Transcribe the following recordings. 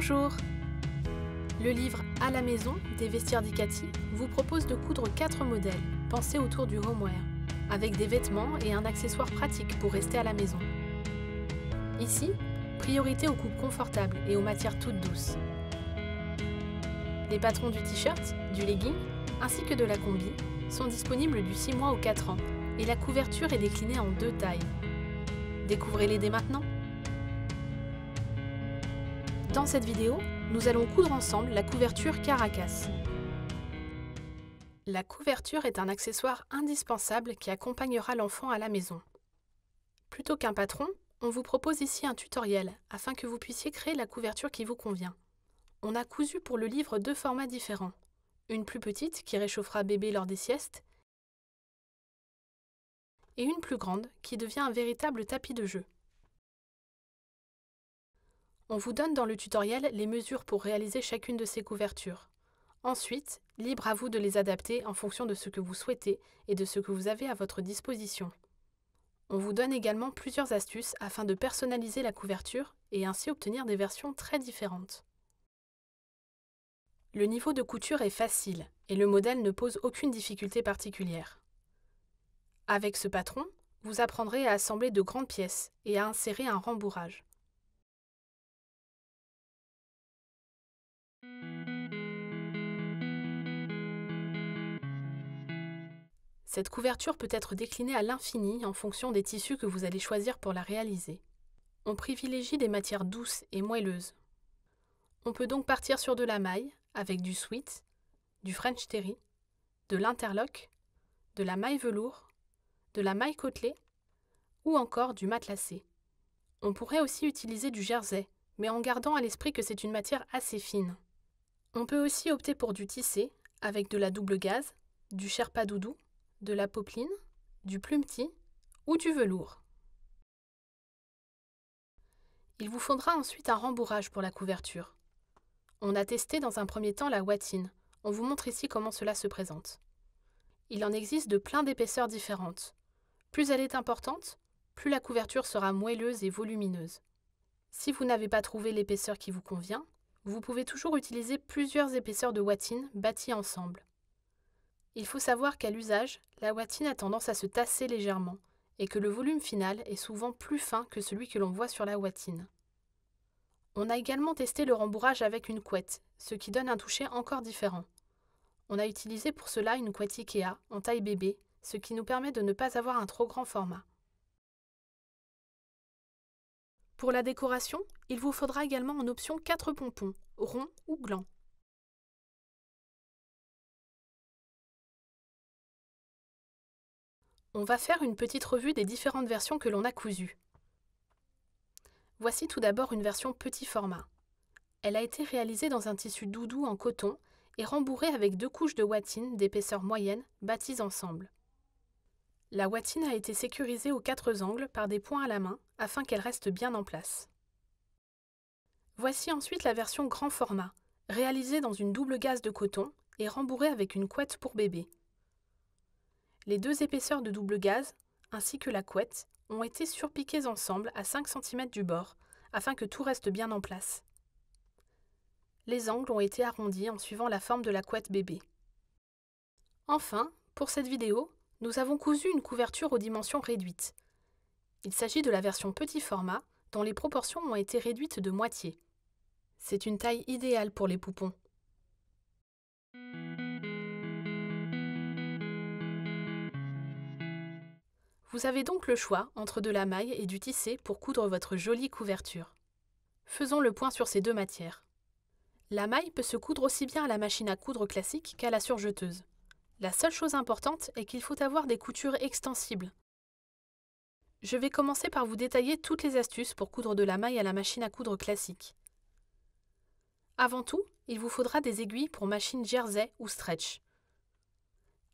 Bonjour! Le livre « À la maison » des Vestiaires d'Icati vous propose de coudre 4 modèles pensés autour du homeware, avec des vêtements et un accessoire pratique pour rester à la maison. Ici, priorité aux coupes confortables et aux matières toutes douces. Les patrons du t-shirt, du legging, ainsi que de la combi sont disponibles du 6 mois au 4 ans et la couverture est déclinée en 2 tailles. Découvrez-les dès maintenant! Dans cette vidéo, nous allons coudre ensemble la couverture Caracas. La couverture est un accessoire indispensable qui accompagnera l'enfant à la maison. Plutôt qu'un patron, on vous propose ici un tutoriel afin que vous puissiez créer la couverture qui vous convient. On a cousu pour le livre 2 formats différents. Une plus petite qui réchauffera bébé lors des siestes et une plus grande qui devient un véritable tapis de jeu. On vous donne dans le tutoriel les mesures pour réaliser chacune de ces couvertures. Ensuite, libre à vous de les adapter en fonction de ce que vous souhaitez et de ce que vous avez à votre disposition. On vous donne également plusieurs astuces afin de personnaliser la couverture et ainsi obtenir des versions très différentes. Le niveau de couture est facile et le modèle ne pose aucune difficulté particulière. Avec ce patron, vous apprendrez à assembler de grandes pièces et à insérer un rembourrage. Cette couverture peut être déclinée à l'infini en fonction des tissus que vous allez choisir pour la réaliser. On privilégie des matières douces et moelleuses. On peut donc partir sur de la maille avec du sweat, du French terry, de l'interlock, de la maille velours, de la maille côtelée ou encore du matelassé. On pourrait aussi utiliser du jersey, mais en gardant à l'esprit que c'est une matière assez fine. On peut aussi opter pour du tissé avec de la double gaze, du sherpa doudou, de la popeline, du plumetis ou du velours. Il vous faudra ensuite un rembourrage pour la couverture. On a testé dans un premier temps la ouatine. On vous montre ici comment cela se présente. Il en existe de plein d'épaisseurs différentes. Plus elle est importante, plus la couverture sera moelleuse et volumineuse. Si vous n'avez pas trouvé l'épaisseur qui vous convient, vous pouvez toujours utiliser plusieurs épaisseurs de ouatine bâties ensemble. Il faut savoir qu'à l'usage, la ouatine a tendance à se tasser légèrement et que le volume final est souvent plus fin que celui que l'on voit sur la ouatine. On a également testé le rembourrage avec une couette, ce qui donne un toucher encore différent. On a utilisé pour cela une couette Ikea en taille bébé, ce qui nous permet de ne pas avoir un trop grand format. Pour la décoration, il vous faudra également en option 4 pompons, ronds ou glands. On va faire une petite revue des différentes versions que l'on a cousues. Voici tout d'abord une version petit format. Elle a été réalisée dans un tissu doudou en coton et rembourrée avec 2 couches de ouatine d'épaisseur moyenne bâties ensemble. La ouatine a été sécurisée aux 4 angles par des points à la main afin qu'elle reste bien en place. Voici ensuite la version grand format, réalisée dans une double gaze de coton et rembourrée avec une couette pour bébé. Les 2 épaisseurs de double gaze, ainsi que la couette, ont été surpiquées ensemble à 5 cm du bord, afin que tout reste bien en place. Les angles ont été arrondis en suivant la forme de la couette bébé. Enfin, pour cette vidéo, nous avons cousu une couverture aux dimensions réduites. Il s'agit de la version petit format, dont les proportions ont été réduites de moitié. C'est une taille idéale pour les poupons. Vous avez donc le choix entre de la maille et du tissé pour coudre votre jolie couverture. Faisons le point sur ces 2 matières. La maille peut se coudre aussi bien à la machine à coudre classique qu'à la surjeteuse. La seule chose importante est qu'il faut avoir des coutures extensibles. Je vais commencer par vous détailler toutes les astuces pour coudre de la maille à la machine à coudre classique. Avant tout, il vous faudra des aiguilles pour machine jersey ou stretch.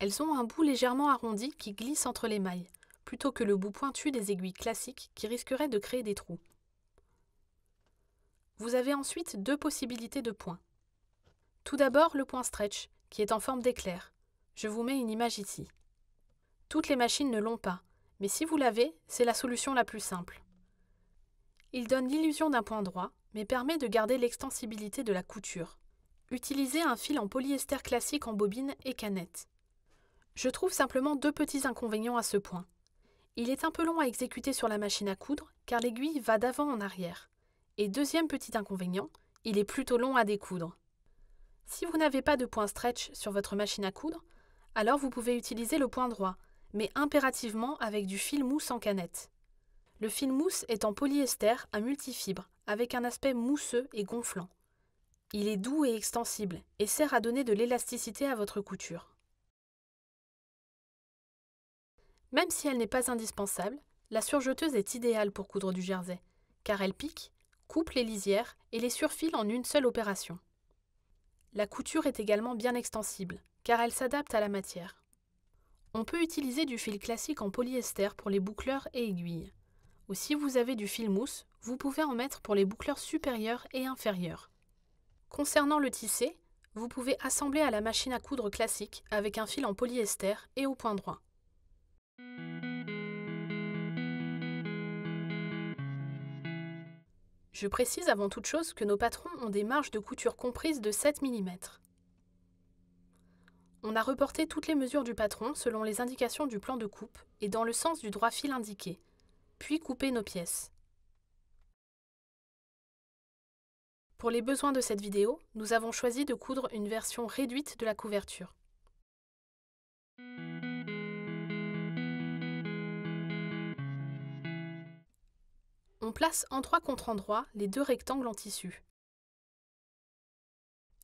Elles ont un bout légèrement arrondi qui glisse entre les mailles, plutôt que le bout pointu des aiguilles classiques qui risquerait de créer des trous. Vous avez ensuite 2 possibilités de points. Tout d'abord, le point stretch, qui est en forme d'éclair. Je vous mets une image ici. Toutes les machines ne l'ont pas, mais si vous l'avez, c'est la solution la plus simple. Il donne l'illusion d'un point droit, mais permet de garder l'extensibilité de la couture. Utilisez un fil en polyester classique en bobine et canette. Je trouve simplement deux petits inconvénients à ce point. Il est un peu long à exécuter sur la machine à coudre car l'aiguille va d'avant en arrière. Et deuxième petit inconvénient, il est plutôt long à découdre. Si vous n'avez pas de point stretch sur votre machine à coudre, alors vous pouvez utiliser le point droit, mais impérativement avec du fil mousse en canette. Le fil mousse est en polyester à multifibres, avec un aspect mousseux et gonflant. Il est doux et extensible et sert à donner de l'élasticité à votre couture. Même si elle n'est pas indispensable, la surjeteuse est idéale pour coudre du jersey, car elle pique, coupe les lisières et les surfile en une seule opération. La couture est également bien extensible, car elle s'adapte à la matière. On peut utiliser du fil classique en polyester pour les boucleurs et aiguilles. Ou si vous avez du fil mousse, vous pouvez en mettre pour les boucleurs supérieurs et inférieurs. Concernant le tissé, vous pouvez assembler à la machine à coudre classique avec un fil en polyester et au point droit. Je précise avant toute chose que nos patrons ont des marges de couture comprises de 7 mm. On a reporté toutes les mesures du patron selon les indications du plan de coupe et dans le sens du droit fil indiqué, puis coupé nos pièces. Pour les besoins de cette vidéo, nous avons choisi de coudre une version réduite de la couverture. On place endroit contre endroit les deux rectangles en tissu.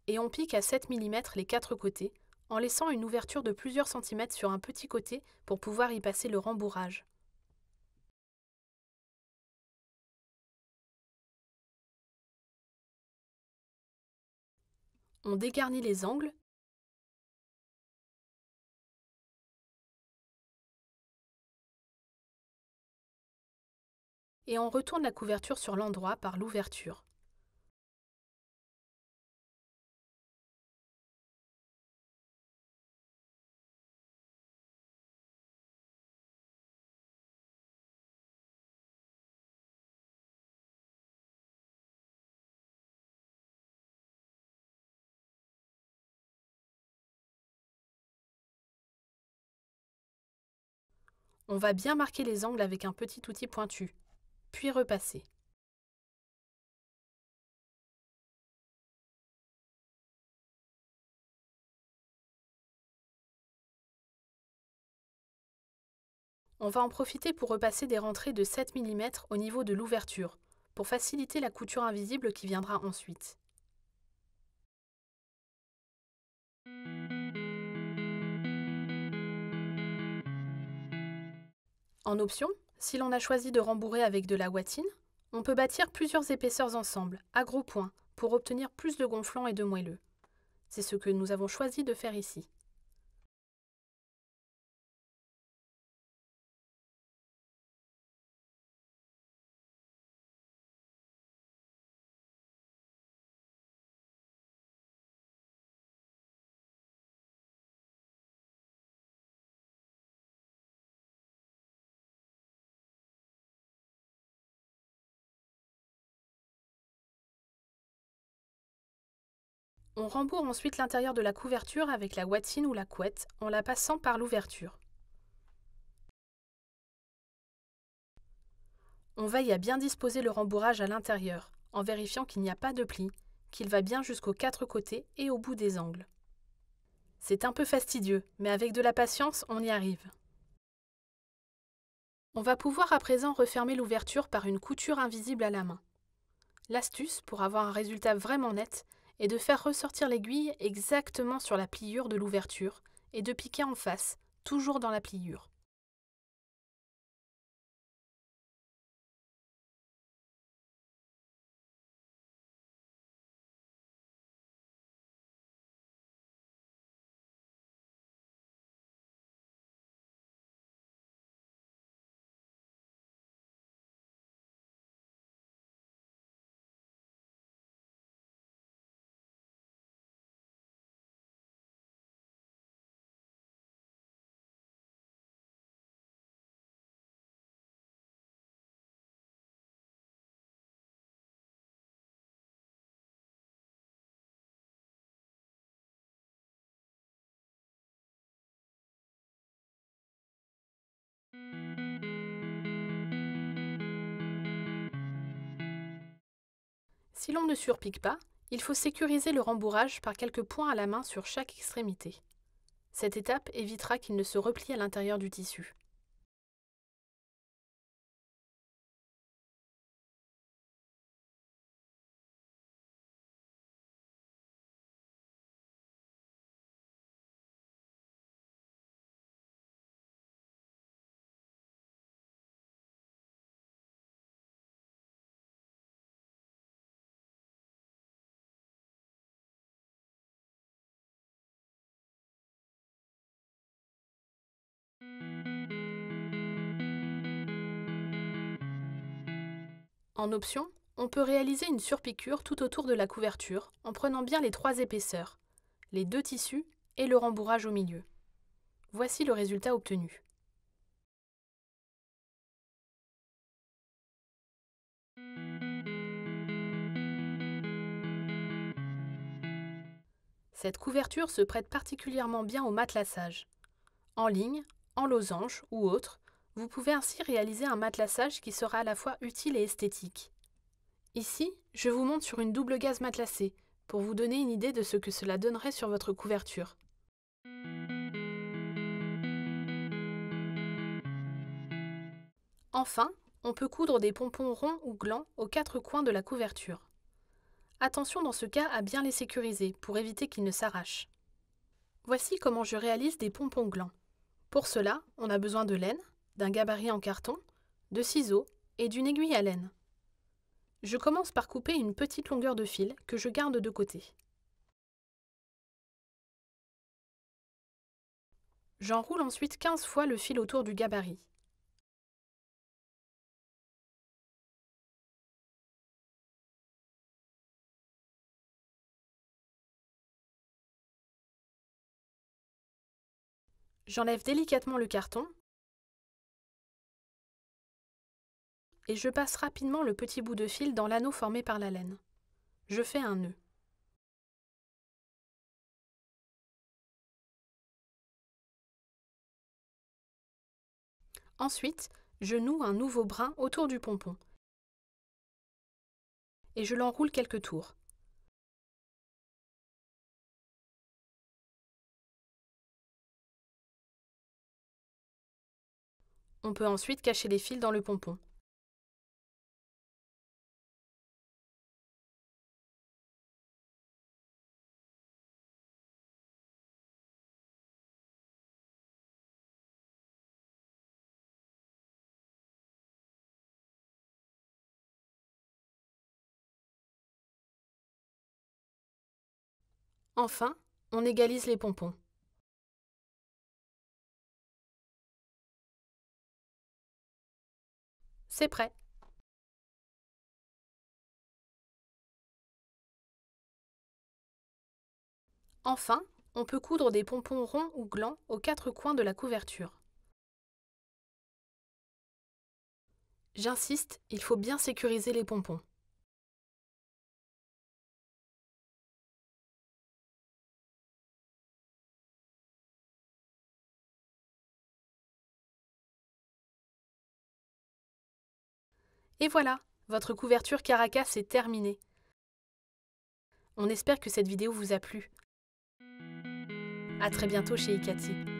Et on pique à 7 mm les quatre côtés, en laissant une ouverture de plusieurs centimètres sur un petit côté pour pouvoir y passer le rembourrage. On dégarnit les angles et on retourne la couverture sur l'endroit par l'ouverture. On va bien marquer les angles avec un petit outil pointu, puis repasser. On va en profiter pour repasser des rentrées de 7 mm au niveau de l'ouverture, pour faciliter la couture invisible qui viendra ensuite. En option, si l'on a choisi de rembourrer avec de la ouatine, on peut bâtir plusieurs épaisseurs ensemble, à gros points, pour obtenir plus de gonflant et de moelleux. C'est ce que nous avons choisi de faire ici. On rembourre ensuite l'intérieur de la couverture avec la ouatine ou la couette en la passant par l'ouverture. On veille à bien disposer le rembourrage à l'intérieur, en vérifiant qu'il n'y a pas de pli, qu'il va bien jusqu'aux quatre côtés et au bout des angles. C'est un peu fastidieux, mais avec de la patience, on y arrive. On va pouvoir à présent refermer l'ouverture par une couture invisible à la main. L'astuce, pour avoir un résultat vraiment net, est de faire ressortir l'aiguille exactement sur la pliure de l'ouverture et de piquer en face, toujours dans la pliure. Si l'on ne surpique pas, il faut sécuriser le rembourrage par quelques points à la main sur chaque extrémité. Cette étape évitera qu'il ne se replie à l'intérieur du tissu. En option, on peut réaliser une surpiqûre tout autour de la couverture en prenant bien les 3 épaisseurs, les 2 tissus et le rembourrage au milieu. Voici le résultat obtenu. Cette couverture se prête particulièrement bien au matelassage. En ligne, en losange ou autre, vous pouvez ainsi réaliser un matelassage qui sera à la fois utile et esthétique. Ici, je vous montre sur une double gaze matelassée, pour vous donner une idée de ce que cela donnerait sur votre couverture. Enfin, on peut coudre des pompons ronds ou glands aux 4 coins de la couverture. Attention dans ce cas à bien les sécuriser pour éviter qu'ils ne s'arrachent. Voici comment je réalise des pompons glands. Pour cela, on a besoin de laine, d'un gabarit en carton, de ciseaux et d'une aiguille à laine. Je commence par couper une petite longueur de fil que je garde de côté. J'enroule ensuite 15 fois le fil autour du gabarit. J'enlève délicatement le carton et je passe rapidement le petit bout de fil dans l'anneau formé par la laine. Je fais un nœud. Ensuite, je noue un nouveau brin autour du pompon et je l'enroule quelques tours. On peut ensuite cacher les fils dans le pompon. Enfin, on égalise les pompons. C'est prêt! Enfin, on peut coudre des pompons ronds ou glands aux 4 coins de la couverture. J'insiste, il faut bien sécuriser les pompons. Et voilà, votre couverture Caracasse est terminée. On espère que cette vidéo vous a plu. À très bientôt chez Ikati.